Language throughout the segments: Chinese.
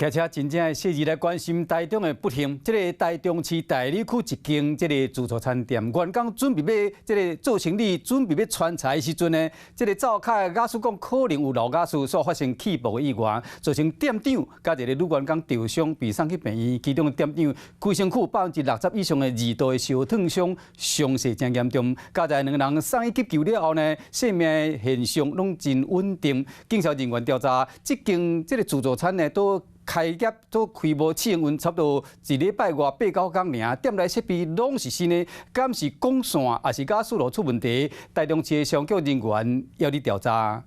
骑车真正的细日来关心台中的不幸。这个台中市大里区一间这个自助餐店，员工准备要这个做生意，准备要串菜的时阵呢，这个灶卡的假使讲可能有漏假使所发生起爆的意外，造成店长甲一个女员工受伤，被送去病院。其中的店长规身躯60%以上的2度的烧烫伤，伤势真严重。加在2个人送医急救了后呢，性命现象拢真稳定。警察人员调查，这间这个自助餐呢都开业都开无试营运，差不多1礼拜外8-9天尔，店内设备拢是新的，敢是管线还是假使路出问题？台中市的商局人员要你调查。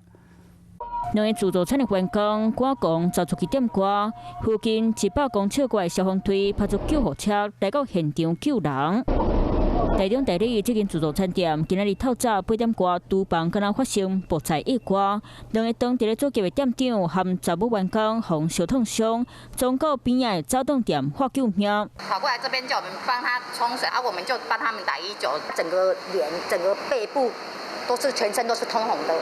两个自助餐的员工赶工走出去点歌，附近100公尺外的消防队派出救护车来到现场救人。台中大里这间自助餐店今日透早8点多，厨房敢若发生爆炸意外，两个当地咧做业的店长和查某员工互烧烫伤，总到边仔的早冻店获救命。跑过来这边叫我们帮他冲水，我们就帮他们打119，整个脸、整个背部都是全身都是通红的。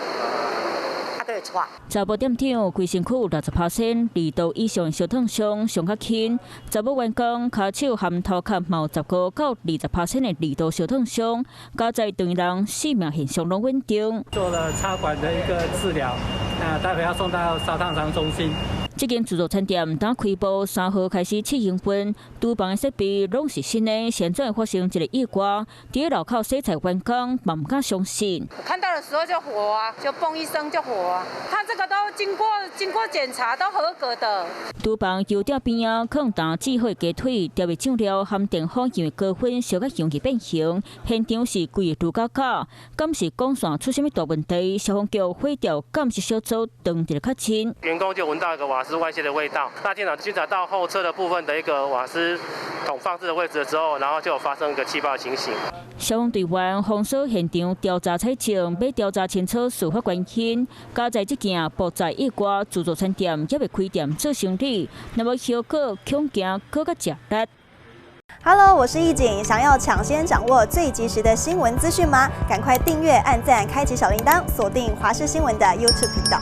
查甫店长规身躯60%、2度以上烧烫伤，上较轻；查某员工骹手和头壳毛15到20%的2度烧烫伤，加在等人性命现象拢稳定。做了插管的一个治疗，待会要送到烧烫伤中心。这间自助餐店打开播3号开始试营运，厨房的设备拢是新的，现在发生一个意外，伫路口洗菜员工嘛唔敢相信。我看到的时候就火啊，就嘣一声就火啊。他这个都经过检查都合格的。厨房油吊边啊，放打制好的鸡腿、调味酱料含电火因为高温烧到容易变形，现场是规个路假，敢是管线出什么大问题？消防局火调监视小组当地较近。员工就闻到一个瓦斯外泄的味道，那进场巡查到后侧的部分的一个瓦斯桶放置的位置之后，然后就有发生一个气爆的情形。消防队员封锁现场调查采证，要调查清楚事发原因。加在这件爆炸意外，自助餐店也未开店做生意，那么后果恐惊更加吃力。Hello， 我是易景，想要抢先掌握最及时的新闻资讯吗？赶快订阅、按赞、开启小铃铛，锁定华视新闻的 YouTube 频道。